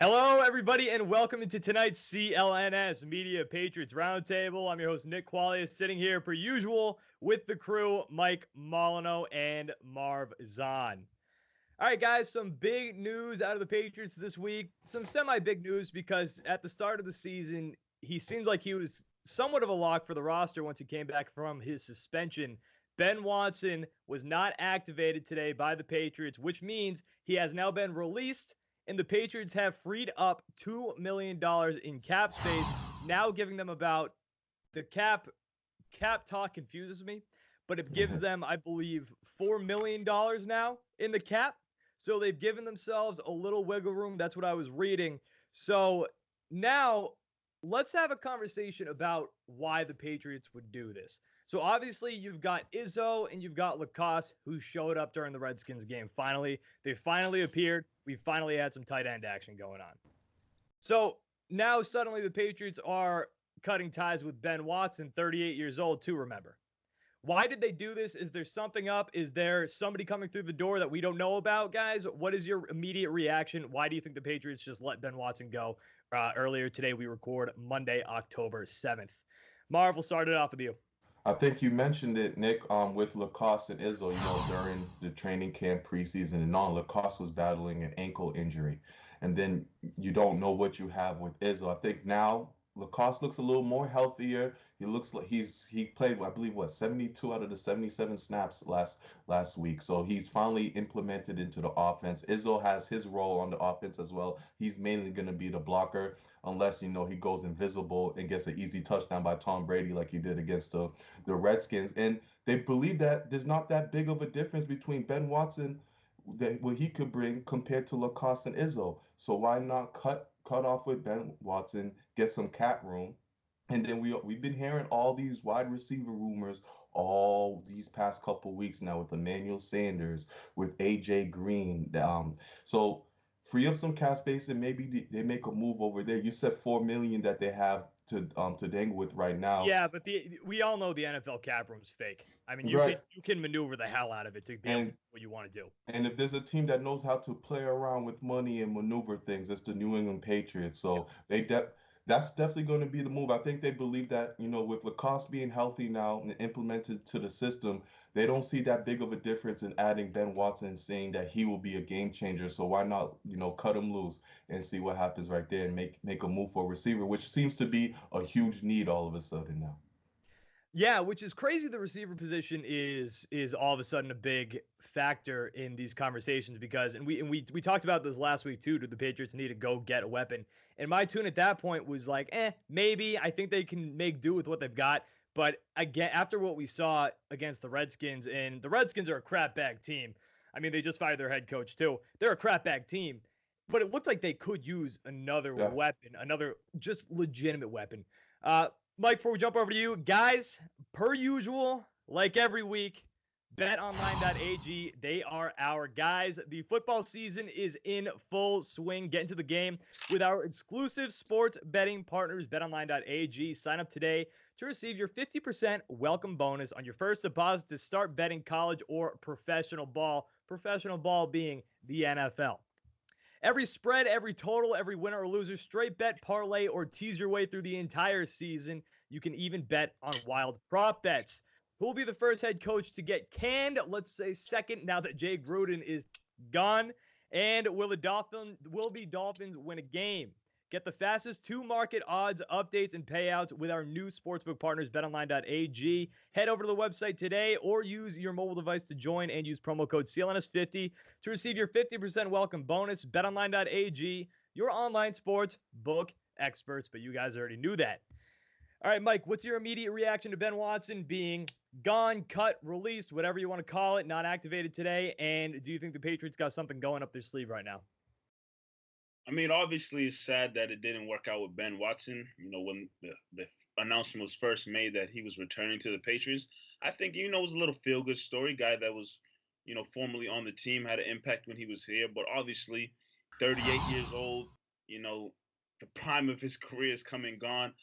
Hello, everybody, and welcome into tonight's CLNS Media Patriots Roundtable. I'm your host, Nick Qualia, sitting here per usual with the crew, Mike Molyneux and Marv Zahn. All right, guys, some big news out of the Patriots this week. Some semi-big news because at the start of the season, he seemed like he was somewhat of a lock for the roster once he came back from his suspension. Ben Watson was not activated today by the Patriots, which means he has now been released, and the Patriots have freed up $2 million in cap space, now giving them about the cap talk confuses me, but it gives them, I believe, $4 million now in the cap. So they've given themselves a little wiggle room. That's what I was reading. So now let's have a conversation about why the Patriots would do this. So obviously you've got Izzo and you've got Lacoste who showed up during the Redskins game. They finally appeared. We finally had some tight end action going on. So now suddenly the Patriots are cutting ties with Ben Watson, 38 years old, too, remember. Why did they do this? Is there something up? Is there somebody coming through the door that we don't know about, guys? What is your immediate reaction? Why do you think the Patriots just let Ben Watson go? Earlier today, we record Monday, October 7th. Marv, we'll start it off with you. I think you mentioned it, Nick, with Lacoste and Izzo, during the training camp preseason and on. Lacoste was battling an ankle injury. And then you don't know what you have with Izzo. I think now Lacoste looks a little more healthier. He looks like he played, I believe, what, 72 out of the 77 snaps last week. So he's finally implemented into the offense. Izzo has his role on the offense as well. He's mainly going to be the blocker unless he goes invisible and gets an easy touchdown by Tom Brady like he did against the Redskins. And they believe that there's not that big of a difference between Ben Watson that what he could bring compared to Lacoste and Izzo. So why not cut off with Ben Watson, get some cap room, and then we've been hearing all these wide receiver rumors all these past couple weeks now with Emmanuel Sanders, with AJ Green. So free up some cap space and maybe they make a move over there. You said 4 million that they have to dangle with right now. Yeah, but we all know the NFL cap room's fake. I mean, you can Right. you can maneuver the hell out of it to be able to And do what you want to do. And if there's a team that knows how to play around with money and maneuver things, it's the New England Patriots. Yep. So that's definitely going to be the move. I think they believe that, with Lacoste being healthy now and implemented to the system, they don't see that big of a difference in adding Ben Watson, saying that he will be a game changer. So why not, cut him loose and see what happens right there and make a move for a receiver, which seems to be a huge need all of a sudden now. Yeah, which is crazy. The receiver position is all of a sudden a big factor in these conversations because and we talked about this last week too. Do the Patriots need to go get a weapon? And my tune at that point was like, maybe. I think they can make do with what they've got. But again, after what we saw against the Redskins, and the Redskins are a crap bag team. I mean, they just fired their head coach too. They're a crap bag team, but it looks like they could use another Yeah. weapon, another just legitimate weapon. Uh, Mike, before we jump over to you, guys, per usual, like every week, betonline.ag, they are our guys. The football season is in full swing. Get into the game with our exclusive sports betting partners, betonline.ag. Sign up today to receive your 50% welcome bonus on your first deposit to start betting college or professional ball being the NFL. Every spread, every total, every winner or loser, straight bet, parlay, or tease your way through the entire season. You can even bet on wild prop bets. Who will be the first head coach to get canned? Let's say second now that Jay Gruden is gone. And will the Dolphins win a game? Get the fastest to market odds, updates, and payouts with our new sportsbook partners, betonline.ag. Head over to the website today or use your mobile device to join and use promo code CLNS50 to receive your 50% welcome bonus. BetOnline.ag, your online sports book experts, but you guys already knew that. All right, Mike, what's your immediate reaction to Ben Watson being gone, cut, released, whatever you want to call it, not activated today? And do you think the Patriots got something going up their sleeve right now? I mean, obviously, it's sad that it didn't work out with Ben Watson. When the announcement was first made that he was returning to the Patriots, I think, it was a little feel good story. Guy that was, formerly on the team had an impact when he was here. But obviously, 38 years old, you know, the prime of his career is come and gone.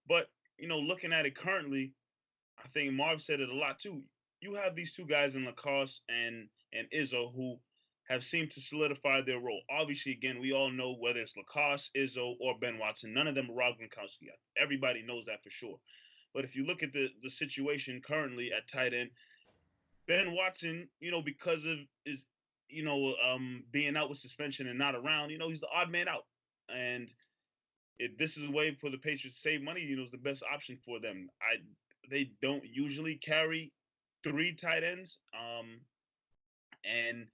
But, looking at it currently, I think Marv said it a lot too. You have these two guys in Lacoste and Izzo who have seemed to solidify their role. Obviously, again, we all know whether it's Lacoste, Izzo, or Ben Watson, none of them are Rob Gronkowski. Everybody knows that for sure. But if you look at the situation currently at tight end, Ben Watson, because of his, being out with suspension and not around, he's the odd man out. And if this is a way for the Patriots to save money, it's the best option for them. They don't usually carry three tight ends. And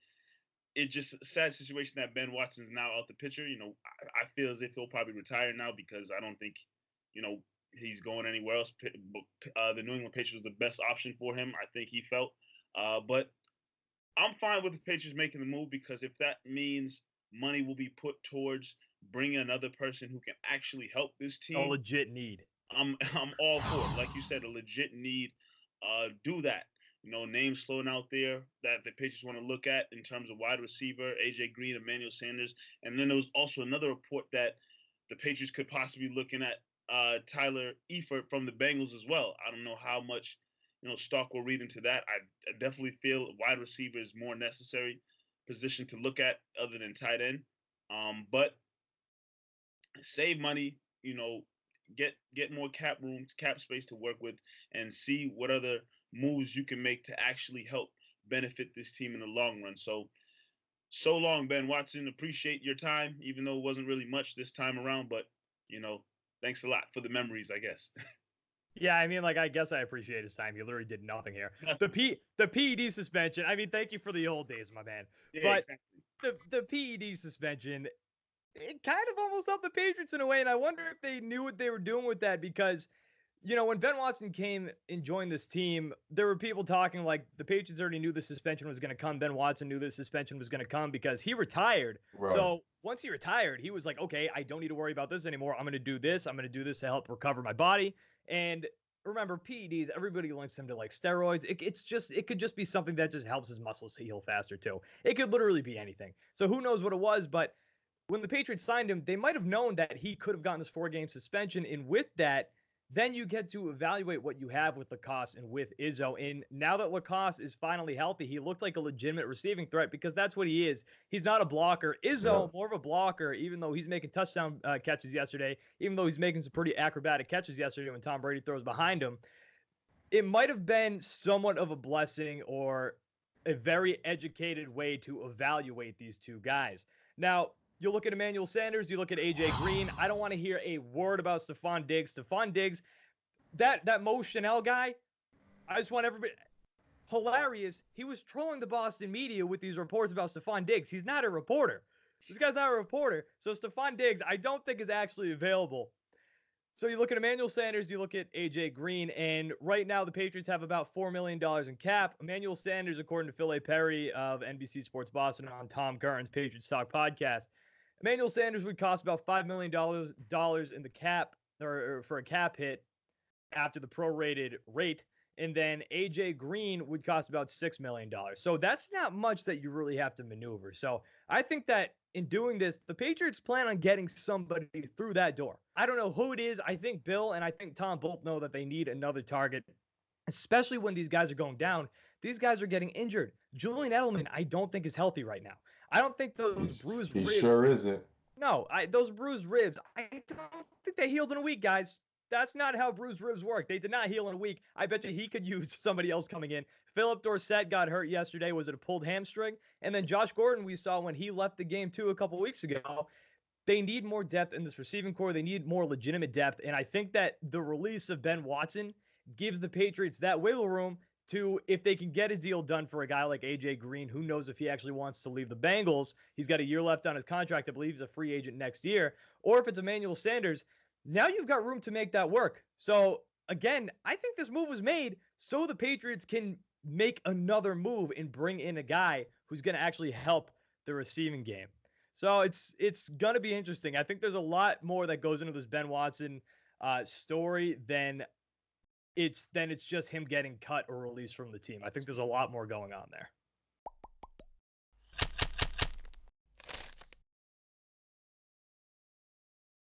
it's just a sad situation that Ben Watson's now out the picture. I feel as if he'll probably retire now because I don't think, he's going anywhere else. The New England Patriots was the best option for him. I think he felt. But I'm fine with the Patriots making the move because if that means money will be put towards bringing another person who can actually help this A team, legit need. I'm all for it. Like you said, a legit need. Do that. Names floating out there that the Patriots want to look at in terms of wide receiver, AJ Green, Emmanuel Sanders. And then there was also another report that the Patriots could possibly be looking at Tyler Eifert from the Bengals as well. I don't know how much, stock will read into that. I definitely feel wide receiver is more necessary position to look at other than tight end. But save money, get more cap rooms, cap space to work with, and see what other moves you can make to actually help benefit this team in the long run. So long, Ben Watson. Appreciate your time, even though it wasn't really much this time around. But thanks a lot for the memories, I guess. Yeah, I mean, I guess I appreciate his time. He literally did nothing here. The PED suspension. I mean, thank you for the old days, my man. Yeah, But exactly. the PED suspension, it kind of almost helped the Patriots in a way, and I wonder if they knew what they were doing with that because when Ben Watson came and joined this team, there were people talking like the Patriots already knew the suspension was going to come. Ben Watson knew the suspension was going to come because he retired. Right. So once he retired, he was like, okay, I don't need to worry about this anymore. I'm going to do this. I'm going to do this to help recover my body. And remember, PEDs, everybody links them to like steroids. It could just be something that just helps his muscles heal faster too. It could literally be anything. So who knows what it was, but when the Patriots signed him, they might have known that he could have gotten this 4-game suspension. And with that, then you get to evaluate what you have with Lacoste and with Izzo. And now that Lacoste is finally healthy, he looked like a legitimate receiving threat because that's what he is. He's not a blocker. Izzo, more of a blocker, even though he's making touchdown catches yesterday, even though he's making some pretty acrobatic catches yesterday when Tom Brady throws behind him. It might have been somewhat of a blessing or a very educated way to evaluate these two guys. Now, you look at Emmanuel Sanders, you look at AJ Green. I don't want to hear a word about Stephon Diggs. Stephon Diggs, that Mo Chanel guy, I just want everybody hilarious. He was trolling the Boston media with these reports about Stephon Diggs. He's not a reporter. This guy's not a reporter. So Stephon Diggs, I don't think is actually available. So you look at Emmanuel Sanders, you look at AJ Green, and right now the Patriots have about $4 million in cap. Emmanuel Sanders, according to Phil A. Perry of NBC Sports Boston on Tom Curran's Patriots Talk podcast, Emmanuel Sanders would cost about $5 million in the cap or for a cap hit after the prorated rate. And then AJ Green would cost about $6 million. So that's not much that you really have to maneuver. So I think that in doing this, the Patriots plan on getting somebody through that door. I don't know who it is. I think Bill and I think Tom both know that they need another target, especially when these guys are going down. These guys are getting injured. Julian Edelman, I don't think is healthy right now. I don't think those bruised He ribs. sure isn't. No, those bruised ribs, I don't think they healed in a week, guys. That's not how bruised ribs work. They did not heal in a week. I bet you he could use somebody else coming in. Philip Dorsett got hurt yesterday. Was it a pulled hamstring? And then Josh Gordon, we saw when he left the game too a couple weeks ago. They need more depth in this receiving core. They need more legitimate depth. And I think that the release of Ben Watson gives the Patriots that wiggle room to, if they can get a deal done for a guy like AJ Green, who knows if he actually wants to leave the Bengals. He's got a year left on his contract. I believe he's a free agent next year. Or if it's Emmanuel Sanders, now you've got room to make that work. So again, I think this move was made so the Patriots can make another move and bring in a guy who's going to actually help the receiving game. So it's gonna be interesting. I think there's a lot more that goes into this Ben Watson story than it's just him getting cut or released from the team. I think there's a lot more going on there.